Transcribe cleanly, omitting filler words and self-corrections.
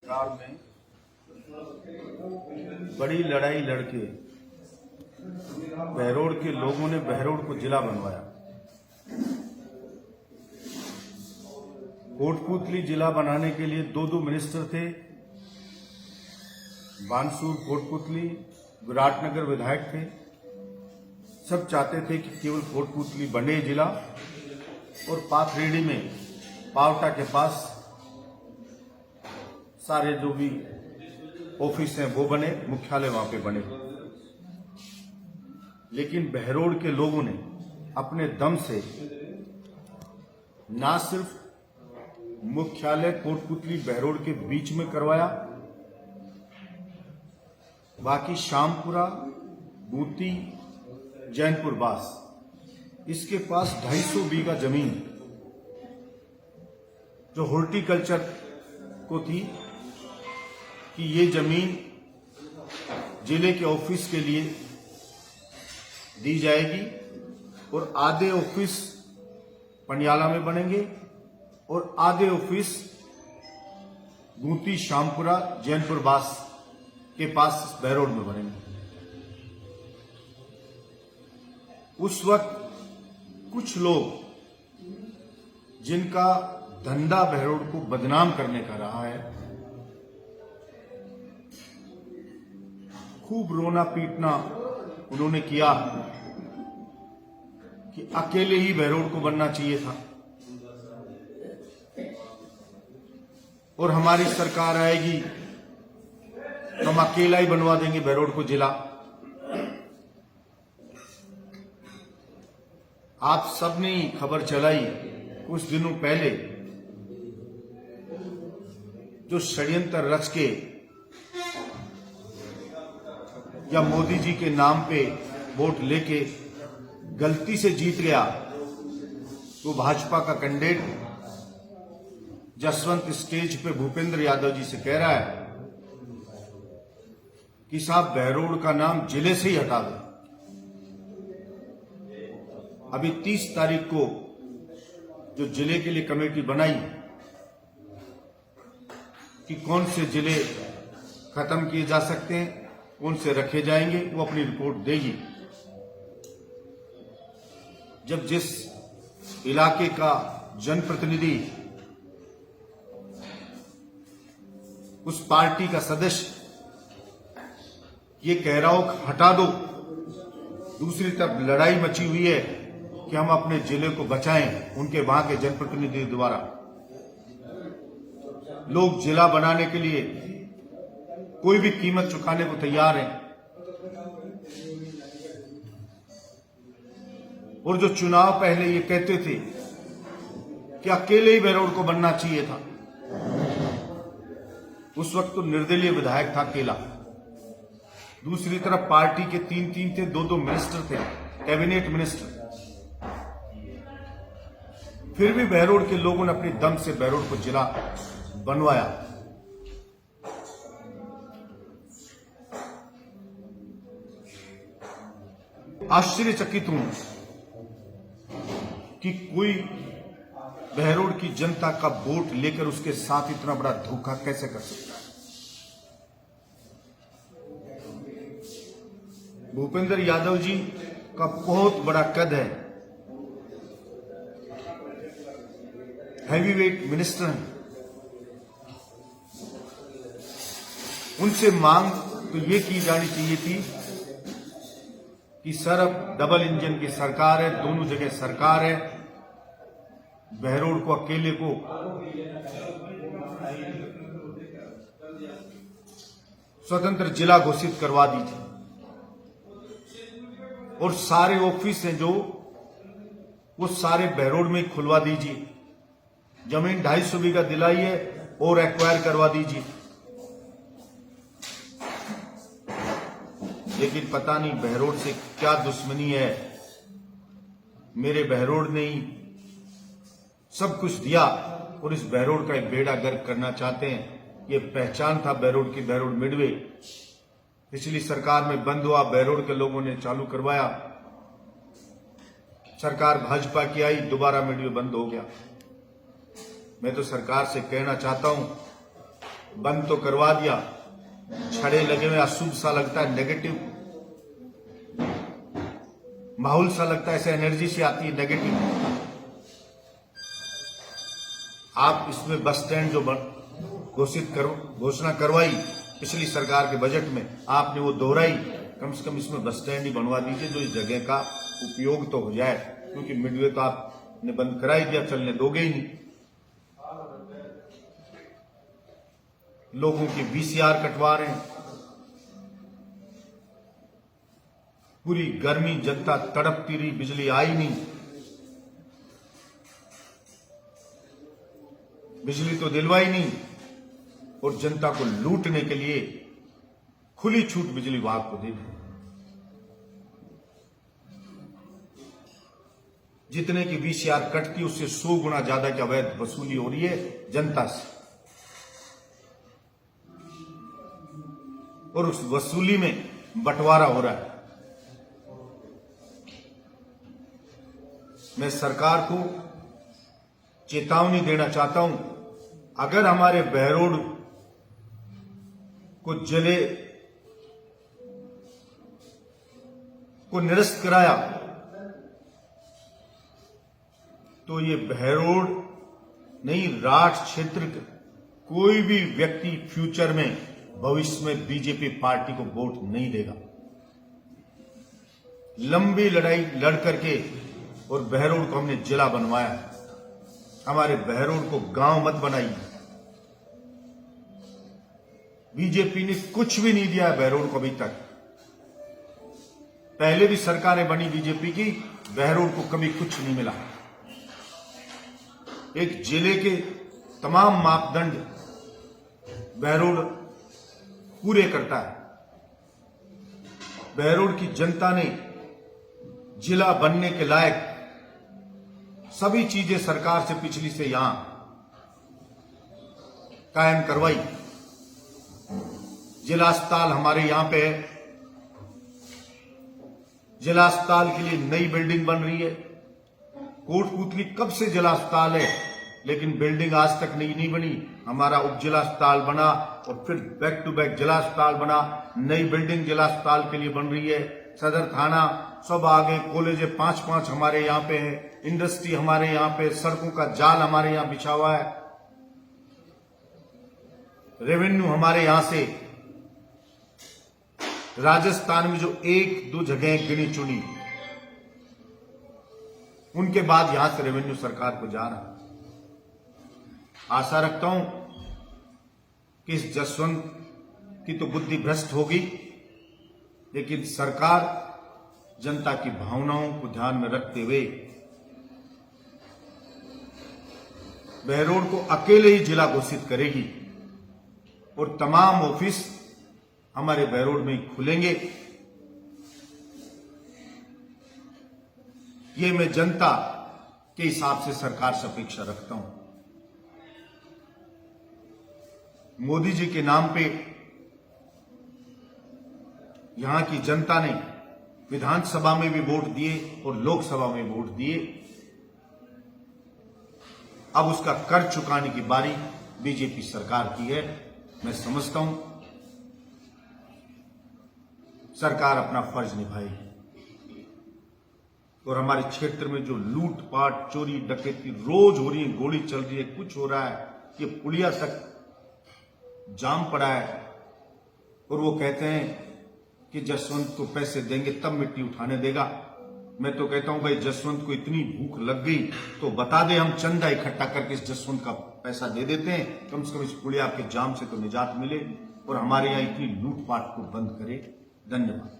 सरकार में बड़ी लड़ाई लड़के बहरोड़ के लोगों ने बहरोड़ को जिला बनवाया। कोटपुतली जिला बनाने के लिए दो मिनिस्टर थे। बानसूर कोटपुतली, विराटनगर विधायक थे। सब चाहते थे कि केवल कोटपुतली बने जिला और पाथरेडी में पावटा के पास सारे जो भी ऑफिस हैं वो बने, मुख्यालय वहां पे बने। लेकिन बहरोड़ के लोगों ने अपने दम से ना सिर्फ मुख्यालय कोटपुतली बहरोड़ के बीच में करवाया, बाकी शामपुरा, बूती, जैनपुर बास, इसके पास 250 बीघा जमीन जो हॉर्टिकल्चर को थी कि ये जमीन जिले के ऑफिस के लिए दी जाएगी और आधे ऑफिस पटियाला में बनेंगे और आधे ऑफिस बूती, शामपुरा, जैनपुर बास के पास बहरोड़ में बनेंगे। उस वक्त कुछ लोग जिनका धंधा बहरोड़ को बदनाम करने का रहा है, खूब रोना पीटना उन्होंने किया कि अकेले ही बहरोड़ को बनना चाहिए था और हमारी सरकार आएगी तो हम अकेला ही बनवा देंगे बहरोड़ को जिला। आप सबने खबर चलाई कुछ दिनों पहले जो षड्यंत्र रच के या मोदी जी के नाम पे वोट लेके गलती से जीत गया, वो भाजपा का कैंडिडेट जसवंत स्टेज पे भूपेंद्र यादव जी से कह रहा है कि साहब बहरोड़ का नाम जिले से ही हटा दो। अभी 30 तारीख को जो जिले के लिए कमेटी बनाई कि कौन से जिले खत्म किए जा सकते हैं, कौन से रखे जाएंगे, वो अपनी रिपोर्ट देगी। जब जिस इलाके का जनप्रतिनिधि, उस पार्टी का सदस्य ये कह रहा हो हटा दो, दूसरी तरफ लड़ाई मची हुई है कि हम अपने जिले को बचाएं उनके वहां के जनप्रतिनिधि द्वारा। लोग जिला बनाने के लिए कोई भी कीमत चुकाने को तैयार हैं और जो चुनाव पहले ये कहते थे कि अकेले ही बहरोड़ को बनना चाहिए था, उस वक्त तो निर्दलीय विधायक था अकेला। दूसरी तरफ पार्टी के 3 थे, 2 मिनिस्टर थे, कैबिनेट मिनिस्टर। फिर भी बहरोड़ के लोगों ने अपने दम से बहरोड़ को जिला बनवाया। आश्चर्यचकित हूं कि कोई बहरोड़ की जनता का वोट लेकर उसके साथ इतना बड़ा धोखा कैसे कर सकता है। भूपेंद्र यादव जी का बहुत बड़ा कद है, हैवीवेट मिनिस्टर हैं। उनसे मांग तो ये की जानी चाहिए थी कि सर अब डबल इंजन की सरकार है, दोनों जगह सरकार है, बहरोड़ को अकेले को स्वतंत्र जिला घोषित करवा दीजिए और सारे ऑफिस हैं जो वो सारे बहरोड़ में खुलवा दीजिए। जमीन 250 बीघा दिलाई है और एक्वायर करवा दीजिए। लेकिन पता नहीं बहरोड़ से क्या दुश्मनी है। मेरे बहरोड़ ने ही सब कुछ दिया और इस बहरोड़ का एक बेड़ा गर्क करना चाहते हैं। ये पहचान था बहरोड़ की, बहरोड़ मिडवे पिछली सरकार में बंद हुआ, बहरोड़ के लोगों ने चालू करवाया। सरकार भाजपा की आई, दोबारा मिडवे बंद हो गया। मैं तो सरकार से कहना चाहता हूं बंद तो करवा दिया, छड़े लगे हुए, अशुभ सा लगता है, नेगेटिव माहौल सा लगता है, ऐसे एनर्जी सी आती है नेगेटिव। आप इसमें बस स्टैंड जो घोषणा करवाई पिछली सरकार के बजट में, आपने वो दोहराई, कम से कम इसमें बस स्टैंड ही बनवा दीजिए जो इस जगह का उपयोग तो हो जाए, क्योंकि मिडवे तो आपने बंद करा ही दिया, चलने दोगे ही नहीं। लोगों की वीसीआर कटवा रहे हैं, पूरी गर्मी जनता तड़पती रही, बिजली आई नहीं, बिजली तो दिलवाई नहीं, और जनता को लूटने के लिए खुली छूट बिजली विभाग को दे दी। जितने की वीसीआर कटती उससे 100 गुना ज्यादा की अवैध वसूली हो रही है जनता से, और उस वसूली में बंटवारा हो रहा है। मैं सरकार को चेतावनी देना चाहता हूं, अगर हमारे बहरोड को जिले को निरस्त कराया तो ये बहरोड नहीं, राठ क्षेत्र कोई भी व्यक्ति फ्यूचर में भविष्य में बीजेपी पार्टी को वोट नहीं देगा। लंबी लड़ाई लड़ करके और बहरोड को हमने जिला बनवाया, हमारे बहरोड को गांव मत बनाइए। बीजेपी ने कुछ भी नहीं दिया है बहरोड को अभी तक। पहले भी सरकारें बनी बीजेपी की, बहरोड को कभी कुछ नहीं मिला। एक जिले के तमाम मापदंड बहरोड पूरे करता है। बहरोड की जनता ने जिला बनने के लायक सभी चीजें सरकार से पिछली से यहां कायम करवाई। जिला अस्पताल हमारे यहां पे है, जिला अस्पताल के लिए नई बिल्डिंग बन रही है। कोटपुतली कब से जिला अस्पताल है, लेकिन बिल्डिंग आज तक नहीं बनी। हमारा उप जिला अस्पताल बना और फिर बैक टू बैक जिला अस्पताल बना, नई बिल्डिंग जिला अस्पताल के लिए बन रही है। सदर थाना सब आगे, कॉलेज 5-5 हमारे यहाँ पे है, इंडस्ट्री हमारे यहाँ पे, सड़कों का जाल हमारे यहाँ बिछा हुआ है, रेवेन्यू हमारे यहां से राजस्थान में जो 1-2 जगह गिनी चुनी, उनके बाद यहां से रेवेन्यू सरकार को जा रहा। आशा रखता हूं कि इस जसवंत की तो बुद्धि भ्रष्ट होगी, लेकिन सरकार जनता की भावनाओं को ध्यान में रखते हुए बहरोड को अकेले ही जिला घोषित करेगी और तमाम ऑफिस हमारे बहरोड में ही खुलेंगे। ये मैं जनता के हिसाब से सरकार से अपेक्षा रखता हूं। मोदी जी के नाम पे यहां की जनता ने विधानसभा में भी वोट दिए और लोकसभा में वोट दिए। अब उसका कर चुकाने की बारी बीजेपी सरकार की है। मैं समझता हूं सरकार अपना फर्ज निभाएगी और हमारे क्षेत्र में जो लूटपाट, चोरी, डकैती रोज हो रही है, गोली चल रही है, कुछ हो रहा है, ये पुलिया तक जाम पड़ा है और वो कहते हैं कि जसवंत को पैसे देंगे तब मिट्टी उठाने देगा। मैं तो कहता हूं भाई, जसवंत को इतनी भूख लग गई तो बता दे, हम चंदा इकट्ठा करके इस जसवंत का पैसा दे देते हैं, कम से कम इस पुलिया के जाम से तो निजात मिले और हमारे यहां इतनी लूटपाट को बंद करे। धन्यवाद।